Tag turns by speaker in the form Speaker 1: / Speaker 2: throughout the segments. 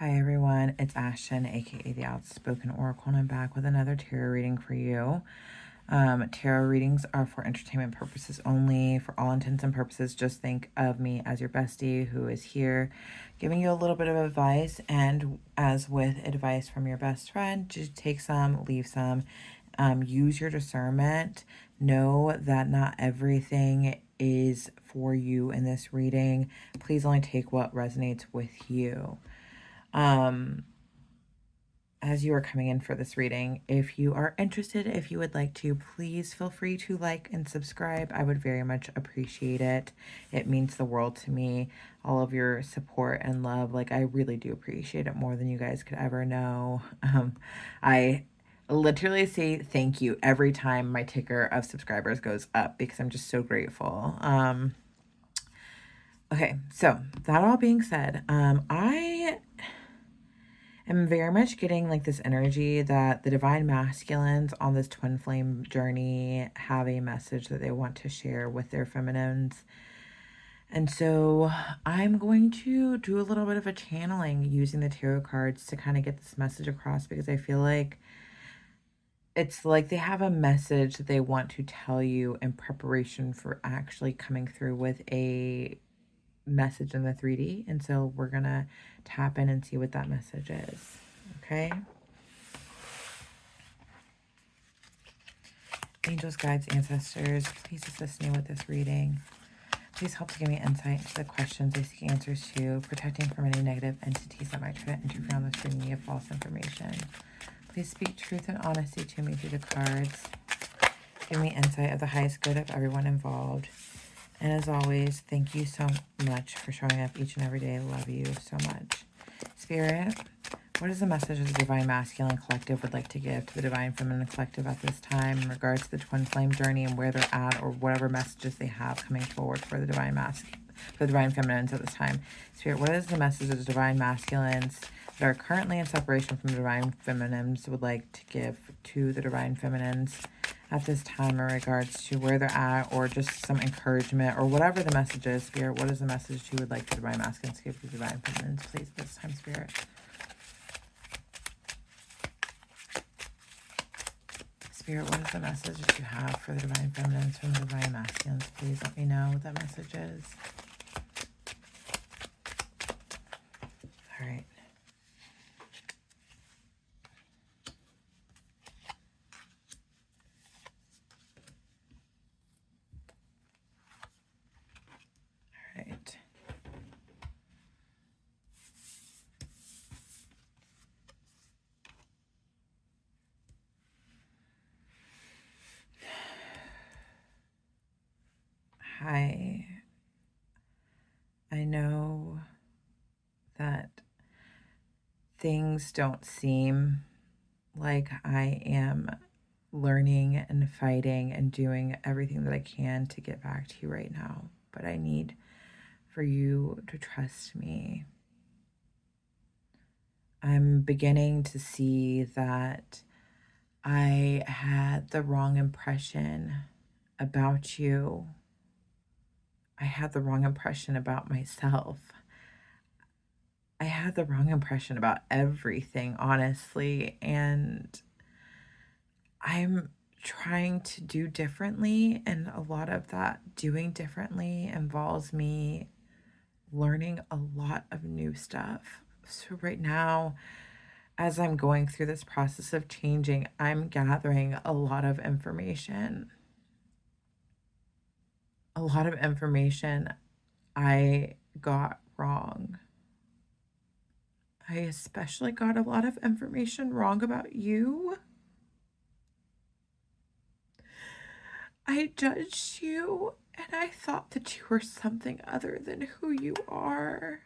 Speaker 1: Hi everyone, it's Ashton, aka the Outspoken Oracle, and I'm back with another tarot reading for you. Tarot readings are for entertainment purposes only. For all intents and purposes, just think of me as your bestie who is here giving you a little bit of advice. And as with advice from your best friend, just take some, leave some. Use your discernment. Know that not everything is for you in this reading. Please only take what resonates with you. As you are coming in for this reading, if you are interested, if you would like to, please feel free to like and subscribe. I would very much appreciate it. It means the world to me. All of your support and love, like, I really do appreciate it more than you guys could ever know. I literally say thank you every time my ticker of subscribers goes up because I'm just so grateful. Okay, so that all being said, I am very much getting like this energy that the divine masculines on this twin flame journey have a message that they want to share with their feminines. And so I'm going to do a little bit of a channeling using the tarot cards to kind of get this message across, because I feel like it's like they have a message that they want to tell you in preparation for actually coming through with a message in the 3D. And so we're going to tap in and see what that message is. Okay. Angels, guides, ancestors, please assist me with this reading. Please help to give me insight into the questions I seek answers to, protecting from any negative entities that might try to interfere on this reading of false information. Please speak truth and honesty to me through the cards. Give me insight of the highest good of everyone involved. And as always, thank you so much for showing up each and every day. I love you so much. Spirit, what is the message of the Divine Masculine Collective would like to give to the Divine Feminine Collective at this time in regards to the twin flame journey and where they're at, or whatever messages they have coming forward for the Divine for the Divine Feminines at this time? Spirit, what is the message of the Divine Masculines that are currently in separation from the Divine Feminines would like to give to the Divine Feminines at this time in regards to where they're at, or just some encouragement, or whatever the message is? Spirit, what is the message you would like the Divine Masculines to give to the Divine Feminines, please, at this time, Spirit? Spirit, what is the message that you have for the Divine Feminines from the Divine Masculines? Please let me know what that message is. All right. All right. Hi. I know that things don't seem like I am learning and fighting and doing everything that I can to get back to you right now, but I need for you to trust me. I'm beginning to see that I had the wrong impression about you. I had the wrong impression about myself. I had the wrong impression about everything, honestly, and I'm trying to do differently, and a lot of that doing differently involves me learning a lot of new stuff. So right now, as I'm going through this process of changing, I'm gathering a lot of information. A lot of information I got wrong. I especially got a lot of information wrong about you. I judged you, and I thought that you were something other than who you are.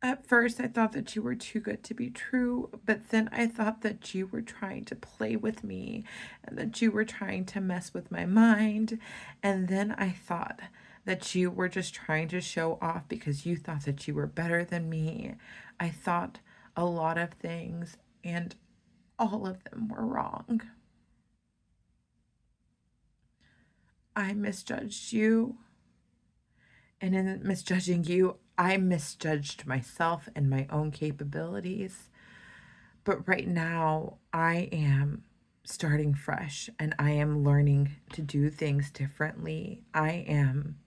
Speaker 1: At first, I thought that you were too good to be true, but then I thought that you were trying to play with me and that you were trying to mess with my mind. And then I thought that you were just trying to show off because you thought that you were better than me. I thought a lot of things, and all of them were wrong. I misjudged you. And in misjudging you, I misjudged myself and my own capabilities. But right now, I am starting fresh and I am learning to do things differently. I am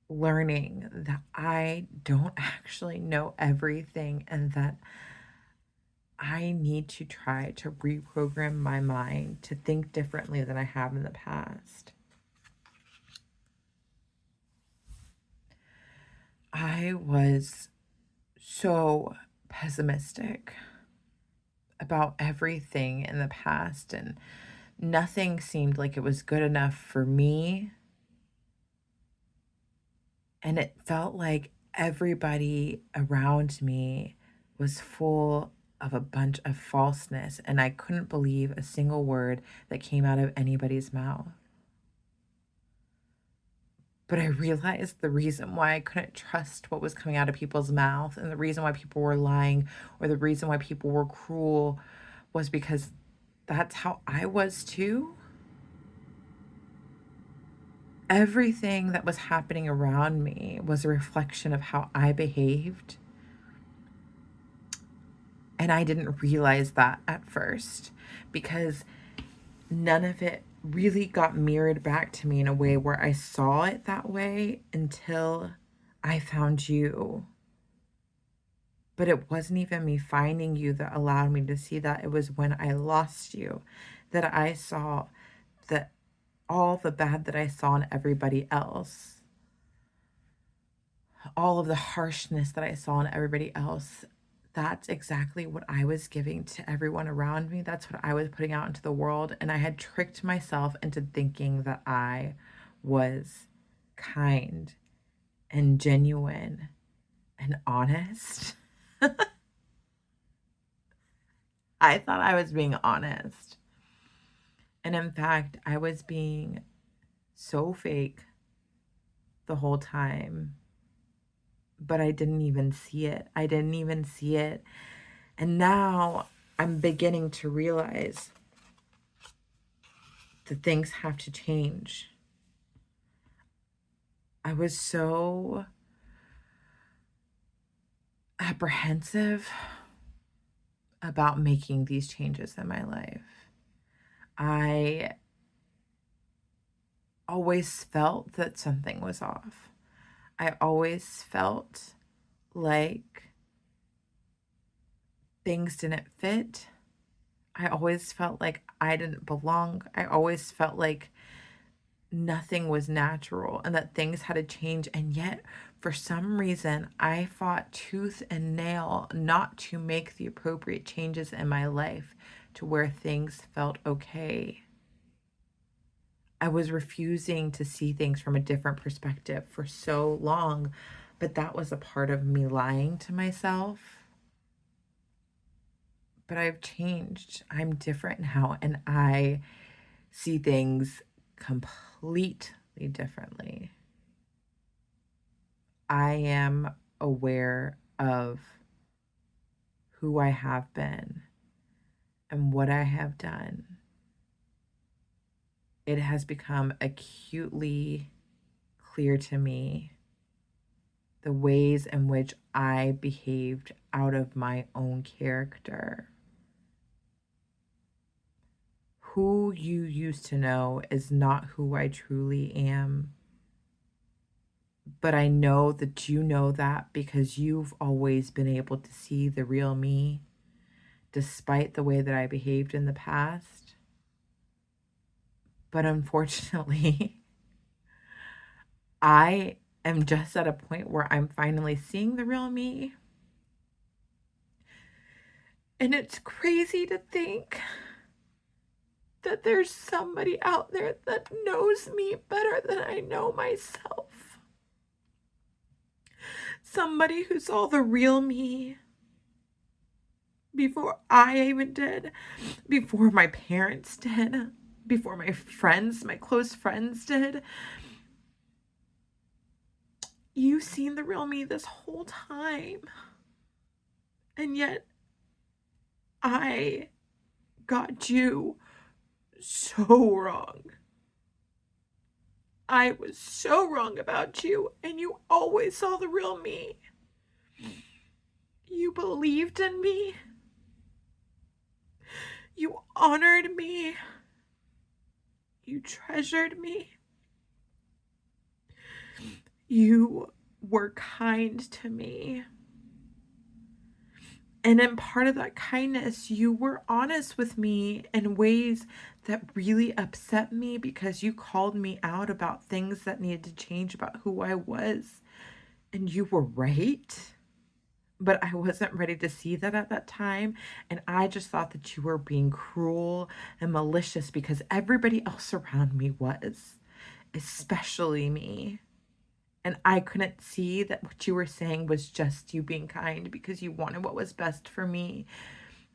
Speaker 1: learning that I don't actually know everything and that I need to try to reprogram my mind to think differently than I have in the past. I was so pessimistic about everything in the past, and nothing seemed like it was good enough for me. And it felt like everybody around me was full of a bunch of falseness, and I couldn't believe a single word that came out of anybody's mouth. But I realized the reason why I couldn't trust what was coming out of people's mouth and the reason why people were lying or the reason why people were cruel was because that's how I was too. Everything that was happening around me was a reflection of how I behaved. And I didn't realize that at first because none of it really got mirrored back to me in a way where I saw it that way until I found you. But it wasn't even me finding you that allowed me to see that. It was when I lost you that I saw that all the bad that I saw in everybody else, all of the harshness that I saw in everybody else, that's exactly what I was giving to everyone around me. That's what I was putting out into the world. And I had tricked myself into thinking that I was kind and genuine and honest. I thought I was being honest. And in fact, I was being so fake the whole time. But I didn't even see it. I didn't even see it. And now I'm beginning to realize that things have to change. I was so apprehensive about making these changes in my life. I always felt that something was off. I always felt like things didn't fit. I always felt like I didn't belong. I always felt like nothing was natural and that things had to change. And yet, for some reason, I fought tooth and nail not to make the appropriate changes in my life to where things felt okay. I was refusing to see things from a different perspective for so long, but that was a part of me lying to myself. But I've changed. I'm different now, and I see things completely differently. I am aware of who I have been and what I have done. It has become acutely clear to me the ways in which I behaved out of my own character. Who you used to know is not who I truly am. But I know that you know that because you've always been able to see the real me, despite the way that I behaved in the past. But unfortunately, I am just at a point where I'm finally seeing the real me. And it's crazy to think that there's somebody out there that knows me better than I know myself. Somebody who saw the real me before I even did, before my parents did, before my friends, my close friends did. You've seen the real me this whole time. And yet, I got you so wrong. I was so wrong about you, and you always saw the real me. You believed in me. You honored me. You treasured me. You were kind to me. And in part of that kindness, you were honest with me in ways that really upset me because you called me out about things that needed to change about who I was. And you were right. But I wasn't ready to see that at that time. And I just thought that you were being cruel and malicious because everybody else around me was, especially me. And I couldn't see that what you were saying was just you being kind because you wanted what was best for me.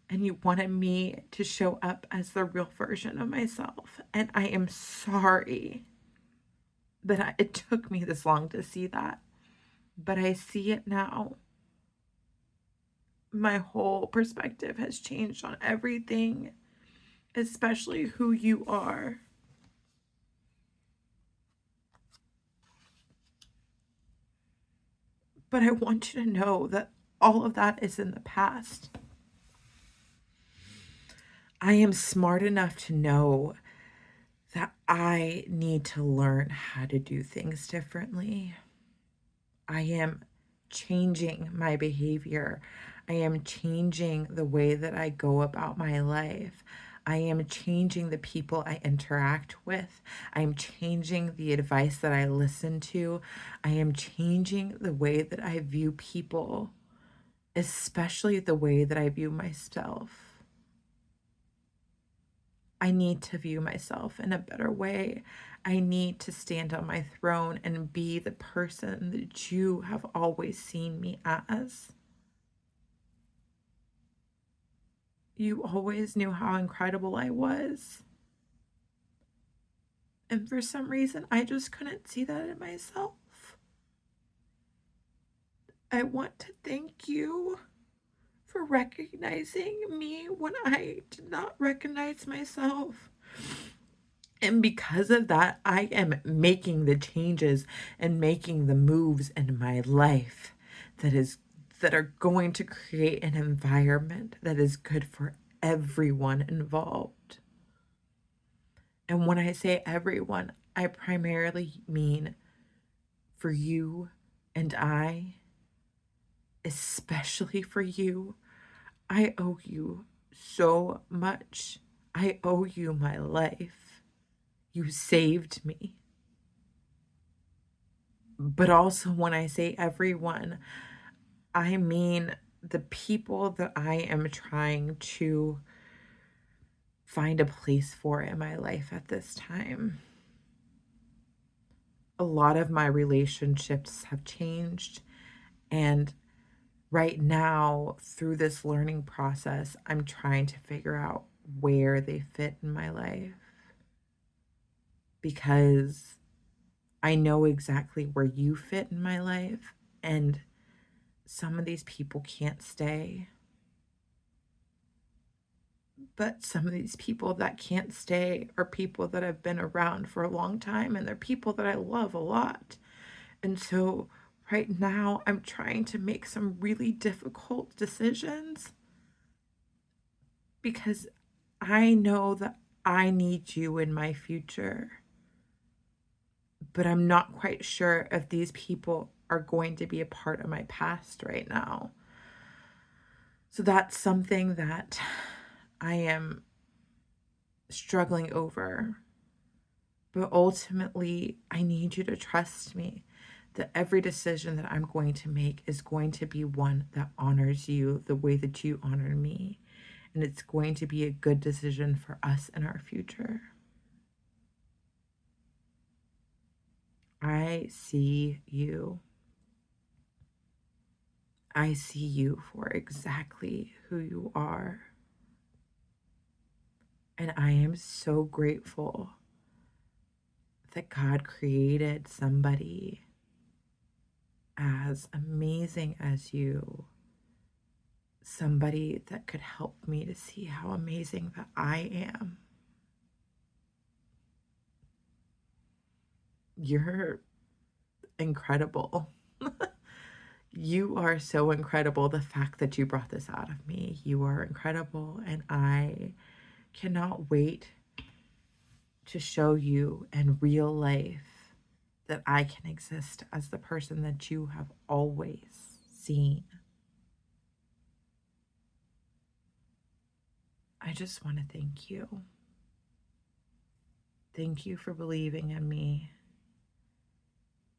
Speaker 1: And you wanted me to show up as the real version of myself. And I am sorry that it took me this long to see that. But I see it now. My whole perspective has changed on everything, especially who you are. But I want you to know that all of that is in the past. I am smart enough to know that I need to learn how to do things differently. I am changing my behavior. I am changing the way that I go about my life. I am changing the people I interact with. I am changing the advice that I listen to. I am changing the way that I view people, especially the way that I view myself. I need to view myself in a better way. I need to stand on my throne and be the person that you have always seen me as. You always knew how incredible I was. And for some reason, I just couldn't see that in myself. I want to thank you for recognizing me when I did not recognize myself. And because of that, I am making the changes and making the moves in my life that are going to create an environment that is good for everyone involved. And when I say everyone, I primarily mean for you and I, especially for you. I owe you so much. I owe you my life. You saved me. But also, when I say everyone, I mean the people that I am trying to find a place for in my life at this time. A lot of my relationships have changed, and right now, through this learning process, I'm trying to figure out where they fit in my life, because I know exactly where you fit in my life, and some of these people can't stay. But some of these people that can't stay are people that have been around for a long time, and they're people that I love a lot. And so right now, I'm trying to make some really difficult decisions because I know that I need you in my future. But I'm not quite sure if these people are going to be a part of my past right now. So that's something that I am struggling over. But ultimately, I need you to trust me that every decision that I'm going to make is going to be one that honors you the way that you honor me. And it's going to be a good decision for us in our future. I see you. I see you for exactly who you are. And I am so grateful that God created somebody as amazing as you, somebody that could help me to see how amazing that I am. you're incredible. You are so incredible. The fact that you brought this out of me, you are incredible. And I cannot wait to show you in real life that I can exist as the person that you have always seen. I just want to thank you. Thank you for believing in me.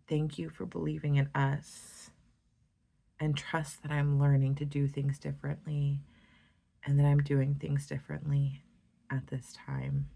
Speaker 1: Thank you for believing in us. And trust that I'm learning to do things differently and that I'm doing things differently at this time.